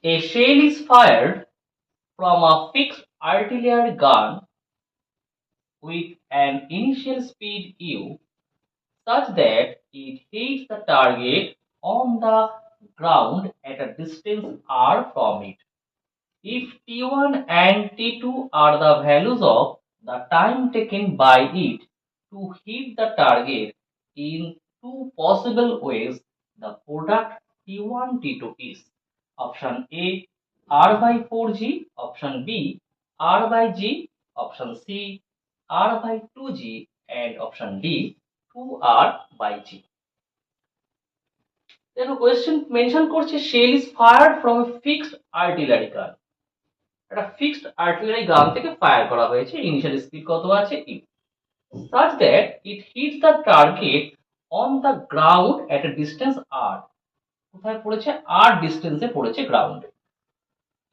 A shell is fired from a fixed artillery gun with an initial speed u such that it hits the target on the ground at a distance r from it. If T1 and T2 are the values of the time taken by it to hit the target in two possible ways, the product T1 T2 is option A R by 4G, option B R by G, option C R by 2G, and option D 2R by G. দেখো question mention করছে shell is fired from a fixed artillery gun. একটা fixed artillery গান থেকে fire করা হয়েছে, initial speed কত আছে you, such that it hits the target on the ground at a distance r. কোথায় পড়েছে? r ডিসটেন্সে পড়েছে গ্রাউন্ডে।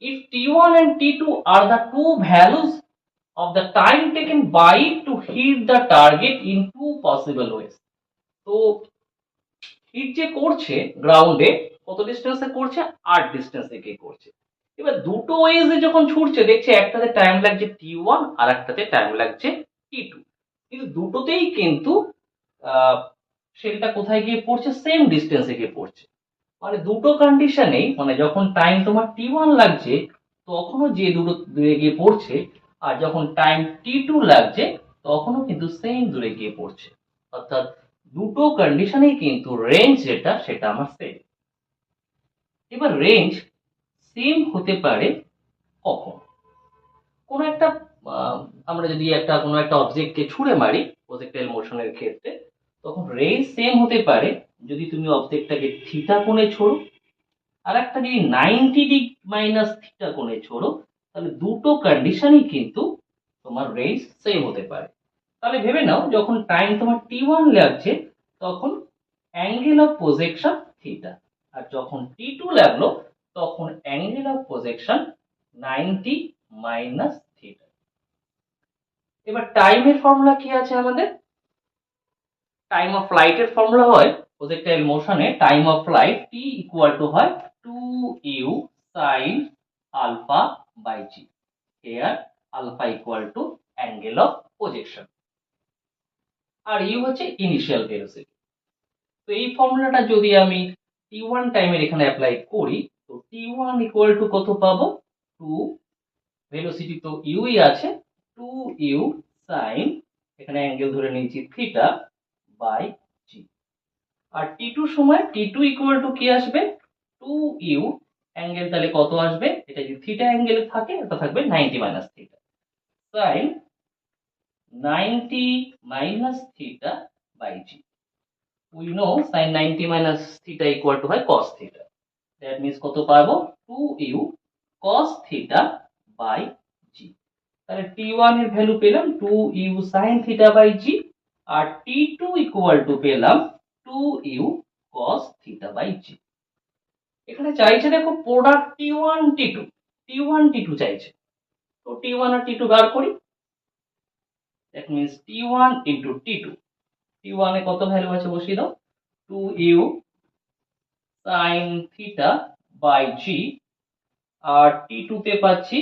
If T1 and T2 are the two values of the time taken by it to hit the target in two possible ways. তো hit যে করছে গ্রাউন্ডে কত ডিস্টেন্সে করছে? r ডিসটেন্সে গিয়ে করছে। এবার দুটো ওয়েজে যখন ছুটছে দেখছে একটাতে টাইম লাগছে T1 আর একটাতে টাইম লাগছে T2, কিন্তু দুটোতেই কিন্তু সেটা কোথায় গিয়ে পড়ছে? সেম ডিস্টেন্সে গিয়ে পড়ছে। মানে দুটো কন্ডিশনেই, মানে যখন টাইম তোমার T1 লাগছে তখনও যে দুটো দূরে গিয়ে পড়ছে, আর যখন টাইম T2 লাগছে তখনও কিন্তু সেম দূরে গিয়ে পড়ছে। অর্থাৎ দুটো কন্ডিশনেই কিন্তু রেঞ্জ যেটা সেটা আমার সেম। এবার রেঞ্জ সেম হতে পারে কখন? কোনো একটা আমরা যদি কোনো একটা অবজেক্টকে ছুঁড়ে মারি প্রজেক্টাইল মোশনের ক্ষেত্রে, তখন রেঞ্জ সেম হতে পারে যদি তুমি অবজেক্টটাকে থিটা কোণে ছোড়ো, আর একটা যদি 90 ডিগ্রি মাইনাস থিটা কোণে ছোড়ো, তাহলে দুটো কন্ডিশনই কিন্তু তোমার রেঞ্জ সেম হতে পারে। তাহলে ভেবে নাও যখন টাইম তোমার T1 লাগছে তখন অ্যাঙ্গেল অফ প্রজেকশন থিটা, আর যখন T2 লাগলো তখন angle of projection 90 minus theta. এবার টাইমের ফর্মুলা কি আছে আমাদের? টাইম অফ ফ্লাইটের ফর্মুলা হয় প্রজেক্টাইল মোশনে time of flight t equal to হয় 2u sin alpha by g, here alpha equal to angle of projection, আর u হচ্ছে ইনিশিয়াল ভেলোসিটি। তো এই ফর্মুলাটা যদি আমি t1 টাইমের এখানে অ্যাপ্লাই করি, তো t1 ইকুয়াল টু কত পাবো? 2, ভেলোসিটি তো u ই আছে, 2u sin, এখানে অ্যাঙ্গেল ধরে নিয়েছি theta, by G. R t2 সময় t2 ইকুয়াল টু কি আসবে? 2u, অ্যাঙ্গেল তাহলে কত আসবে? এটা যদি থিটা অ্যাঙ্গেলে থাকে এটা থাকবে 90 minus theta, sin 90 minus theta by g. we know sin 90 minus theta equal to হয় cos theta, that means কত পাবো? 2u cos theta by g। তাহলে t1 এর ভ্যালু পেলাম 2u sin theta by g, আর t2 ইকুয়াল টু পেলাম 2u cos theta by g। এখানে চাইছে দেখো product t1 t2, t1 t2 চাইছে, তো t1 আর t2 বার করি, that means t1 into t2, t1 এ কত ভ্যালু আছে বসিয়ে দাও, 2u sin theta by g, আর t2 তে পাচ্ছি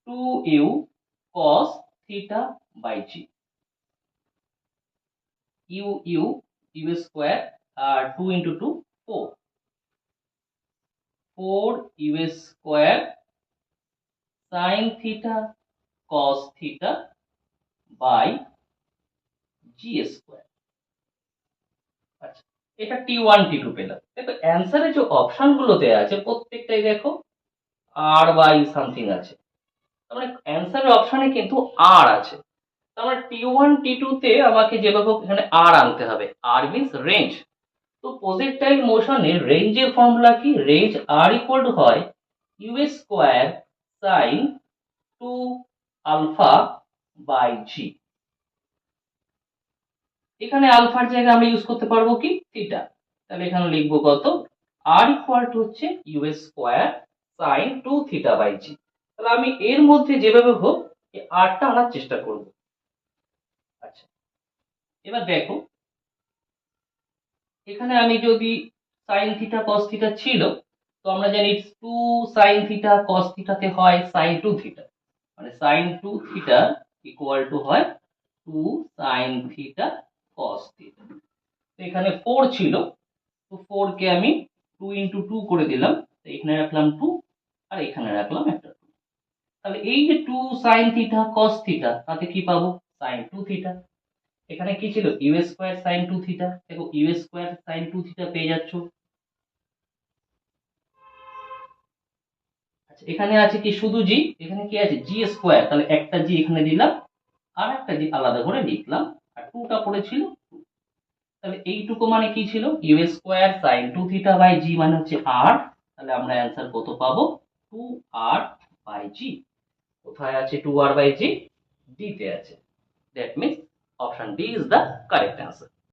2u cos theta by g, u square, আর 2 into 2 4, 4u square sin theta cos theta by g square. আচ্ছা, এটা t1 t2 পেলাম। দেখো অ্যানসারে যে অপশনগুলো দেয়া আছে প্রত্যেকটাই দেখো r বাই সামথিং আছে, তার মানে অ্যানসারের অপশনে কিন্তু r আছে। তার মানে t1 t2 তে আমাকে যেভাবে এখানে r আনতে হবে, r মিন্স রেঞ্জ। তো প্রজেক্টাইল মোশনের রেঞ্জের ফর্মুলা কি? রেঞ্জ r ইকুয়াল টু হয় u square sin 2 alpha by g। এখানে আলফার জায়গায় আমরা ইউজ করতে পারবো কি? থিটা। তাহলে এখানে লিখবো কত? r ইকুয়াল টু হচ্ছে u square sin 2 theta by g। তাহলে আমি এর মধ্যে যেভাবে হোক এই r টা আনার চেষ্টা করব। আচ্ছা, এবার দেখো এখানে আমি যদি sin থিটা cos থিটা ছিল, তো আমরা জানি টু সাইন থিটা কস থিটাতে হয় সাইন টু থিটা, মানে sine two theta equal to হয় two sine theta cos theta. তো এখানে 4 ছিল, তো 4 কে আমি 2 ইন্টু 2 করে দিলাম, তো এখানে রাখলাম 2 আর এখানে রাখলাম একটা 2। তাহলে এই যে 2 সাইন থিটা কস থিটা তাতে কি পাবো, সাইন 2 থিটা। এখানে কি ছিল, ইউ স্কয়ার সাইন 2 থিটা, দেখো ইউ স্কয়ার সাইন 2 থিটা পেয়ে যাচ্ছ। আচ্ছা এখানে আছে কি শুধু জি, এখানে কি আছে জি স্কয়ার, তাহলে একটা জি এখানে দিলাম আর একটা জি আলাদা করে লিখলাম, আর 2টা পড়েছিল 2। তাহলে এইটুকু মানে কি ছিল, u square sine 2 theta by g মানে হচ্ছে আর। তাহলে আমরা অ্যান্সার কত পাবো, 2r বাই জি। কোথায় আছে 2r বাই জি, ডি তে আছে। That means option D is the correct answer.